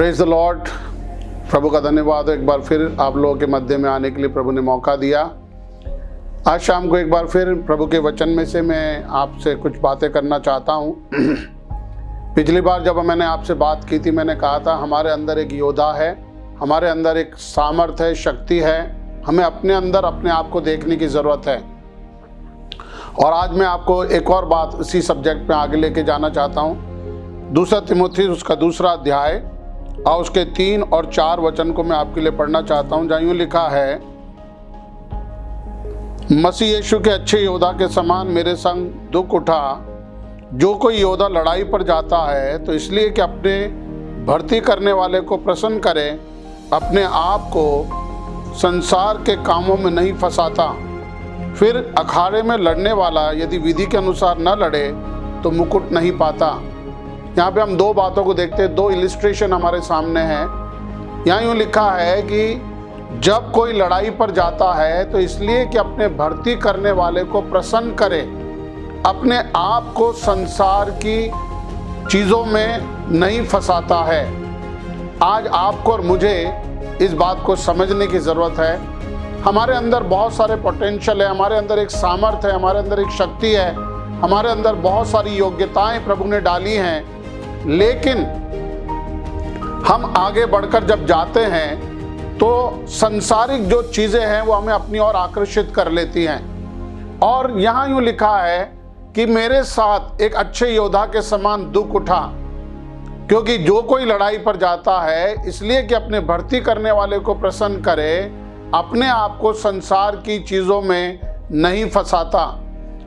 Praise the Lord. प्रभु का धन्यवाद एक बार फिर आप लोगों के मध्य में आने के लिए प्रभु ने मौका दिया। आज शाम को एक बार फिर प्रभु के वचन में से मैं आपसे कुछ बातें करना चाहता हूँ। पिछली बार जब मैंने आपसे बात की थी, मैंने कहा था हमारे अंदर एक योद्धा है, हमारे अंदर एक सामर्थ्य है, शक्ति है। हमें अपने अंदर अपने आप को देखने की ज़रूरत है। और आज मैं आपको एक और बात इसी सब्जेक्ट में आगे लेके जाना चाहता हूँ। दूसरा तिमोथी उसका दूसरा अध्याय और उसके 3 और 4 वचन को मैं आपके लिए पढ़ना चाहता हूँ, जहाँ यूँ लिखा है, मसीह यीशु के अच्छे योद्धा के समान मेरे संग दुख उठा। जो कोई योद्धा लड़ाई पर जाता है तो इसलिए कि अपने भर्ती करने वाले को प्रसन्न करे, अपने आप को संसार के कामों में नहीं फंसाता। फिर अखाड़े में लड़ने वाला यदि विधि के अनुसार न लड़े तो मुकुट नहीं पाता। यहाँ पे हम 2 बातों को देखते हैं, 2 इलिस्ट्रेशन हमारे सामने हैं। यहाँ यूँ लिखा है कि जब कोई लड़ाई पर जाता है तो इसलिए कि अपने भर्ती करने वाले को प्रसन्न करे, अपने आप को संसार की चीज़ों में नहीं फंसाता है। आज आपको और मुझे इस बात को समझने की ज़रूरत है। हमारे अंदर बहुत सारे पोटेंशियल है, हमारे अंदर एक सामर्थ्य है, हमारे अंदर एक शक्ति है, हमारे अंदर बहुत सारी योग्यताएं प्रभु ने डाली हैं। लेकिन हम आगे बढ़कर जब जाते हैं तो संसारिक जो चीज़ें हैं वो हमें अपनी ओर आकर्षित कर लेती हैं। और यहाँ यूँ लिखा है कि मेरे साथ एक अच्छे योद्धा के समान दुख उठा, क्योंकि जो कोई लड़ाई पर जाता है इसलिए कि अपने भर्ती करने वाले को प्रसन्न करे, अपने आप को संसार की चीज़ों में नहीं फंसाता।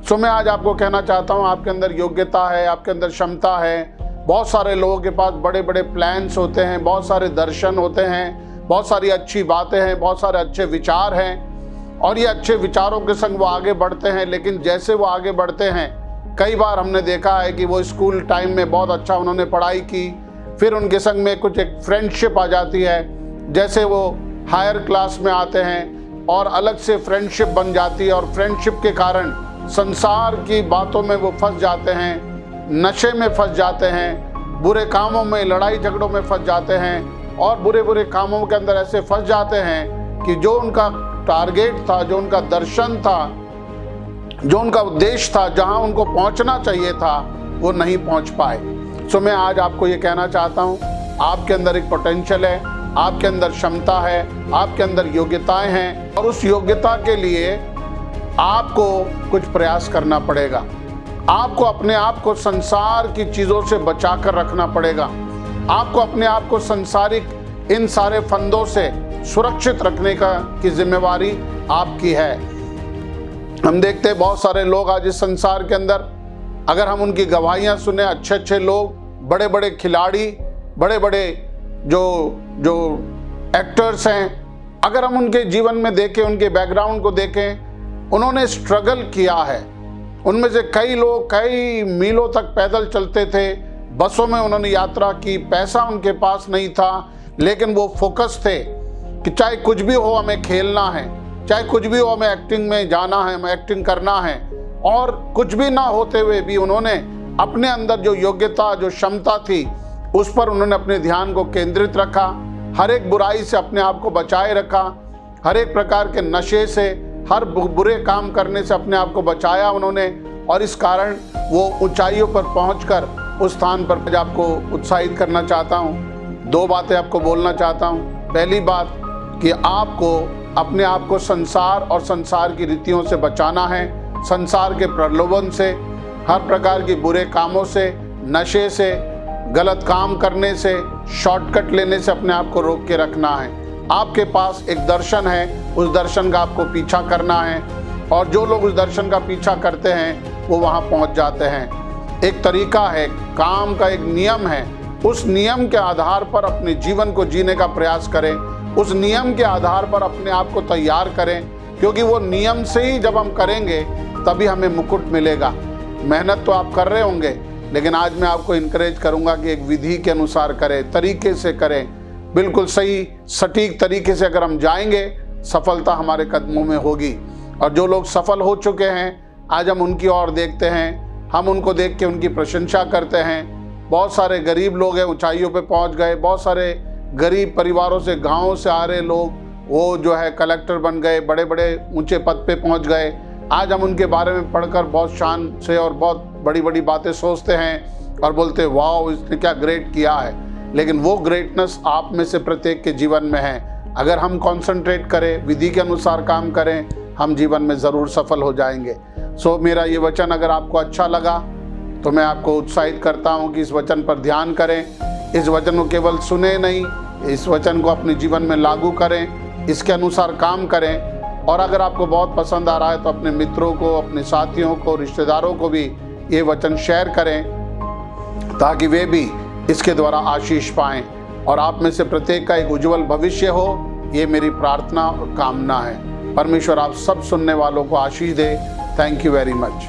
सो मैं आज आपको कहना चाहता हूँ, आपके अंदर योग्यता है, आपके अंदर क्षमता है। बहुत सारे लोगों के पास बड़े बड़े प्लान्स होते हैं, बहुत सारे दर्शन होते हैं, बहुत सारी अच्छी बातें हैं, बहुत सारे अच्छे विचार हैं, और ये अच्छे विचारों के संग वो आगे बढ़ते हैं। लेकिन जैसे वो आगे बढ़ते हैं, कई बार हमने देखा है कि वो स्कूल टाइम में बहुत अच्छा उन्होंने पढ़ाई की, फिर उनके संग में कुछ एक फ्रेंडशिप आ जाती है। जैसे वो हायर क्लास में आते हैं और अलग से फ्रेंडशिप बन जाती है, और फ्रेंडशिप के कारण संसार की बातों में वो फंस जाते हैं, नशे में फंस जाते हैं, बुरे कामों में, लड़ाई झगड़ों में फंस जाते हैं, और बुरे बुरे कामों के अंदर ऐसे फंस जाते हैं कि जो उनका टारगेट था, जो उनका दर्शन था, जो उनका उद्देश्य था, जहां उनको पहुंचना चाहिए था, वो नहीं पहुंच पाए। सो मैं आज आपको ये कहना चाहता हूं, आपके अंदर एक पोटेंशियल है, आपके अंदर क्षमता है, आपके अंदर योग्यताएं हैं, और उस योग्यता के लिए आपको कुछ प्रयास करना पड़ेगा। आपको अपने आप को संसार की चीज़ों से बचा कर रखना पड़ेगा। आपको अपने आप को संसारिक इन सारे फंदों से सुरक्षित रखने की जिम्मेवारी आपकी है। हम देखते हैं बहुत सारे लोग आज इस संसार के अंदर, अगर हम उनकी गवाहियाँ सुने, अच्छे अच्छे लोग, बड़े बड़े खिलाड़ी, बड़े बड़े जो एक्टर्स हैं, अगर हम उनके जीवन में देखें, उनके बैकग्राउंड को देखें, उन्होंने स्ट्रगल किया है। उनमें से कई लोग कई मीलों तक पैदल चलते थे, बसों में उन्होंने यात्रा की, पैसा उनके पास नहीं था, लेकिन वो फोकस थे कि चाहे कुछ भी हो हमें खेलना है, चाहे कुछ भी हो हमें एक्टिंग में जाना है, हमें एक्टिंग करना है। और कुछ भी ना होते हुए भी उन्होंने अपने अंदर जो योग्यता, जो क्षमता थी, उस पर उन्होंने अपने ध्यान को केंद्रित रखा, हर एक बुराई से अपने आप को बचाए रखा, हर एक प्रकार के नशे से, हर बुरे काम करने से अपने आप को बचाया उन्होंने, और इस कारण वो ऊंचाइयों पर पहुंचकर उस स्थान पर आपको उत्साहित करना चाहता हूं। 2 बातें आपको बोलना चाहता हूं। पहली बात कि आपको अपने आप को संसार और संसार की रीतियों से बचाना है, संसार के प्रलोभन से, हर प्रकार की बुरे कामों से, नशे से, गलत काम करने से, शॉर्टकट लेने से अपने आप को रोक के रखना है। आपके पास एक दर्शन है, उस दर्शन का आपको पीछा करना है, और जो लोग उस दर्शन का पीछा करते हैं वो वहाँ पहुँच जाते हैं। एक तरीका है, काम का एक नियम है, उस नियम के आधार पर अपने जीवन को जीने का प्रयास करें, उस नियम के आधार पर अपने आप को तैयार करें, क्योंकि वो नियम से ही जब हम करेंगे तभी हमें मुकुट मिलेगा। मेहनत तो आप कर रहे होंगे, लेकिन आज मैं आपको इनकरेज करूँगा कि एक विधि के अनुसार करें, तरीके से करें, बिल्कुल सही सटीक तरीके से अगर हम जाएंगे, सफलता हमारे कदमों में होगी। और जो लोग सफल हो चुके हैं, आज हम उनकी ओर देखते हैं, हम उनको देख के उनकी प्रशंसा करते हैं। बहुत सारे गरीब लोग हैं ऊंचाइयों पे पहुंच गए, बहुत सारे गरीब परिवारों से, गाँव से आ रहे लोग, वो जो है कलेक्टर बन गए, बड़े बड़े ऊंचे पद पे पहुंच गए। आज हम उनके बारे में पढ़कर बहुत शान से और बहुत बड़ी बड़ी बातें सोचते हैं और बोलते हैं वाह इसने क्या ग्रेट किया है। लेकिन वो ग्रेटनेस आप में से प्रत्येक के जीवन में है। अगर हम कंसंट्रेट करें, विधि के अनुसार काम करें, हम जीवन में ज़रूर सफल हो जाएंगे। सो मेरा ये वचन अगर आपको अच्छा लगा तो मैं आपको उत्साहित करता हूँ कि इस वचन पर ध्यान करें। इस वचन को केवल सुने नहीं, इस वचन को अपने जीवन में लागू करें, इसके अनुसार काम करें। और अगर आपको बहुत पसंद आ रहा है तो अपने मित्रों को, अपने साथियों को, रिश्तेदारों को भी ये वचन शेयर करें ताकि वे भी इसके द्वारा आशीष पाएं और आप में से प्रत्येक का एक उज्जवल भविष्य हो। ये मेरी प्रार्थना और कामना है। परमेश्वर आप सब सुनने वालों को आशीष दे। Thank you very much.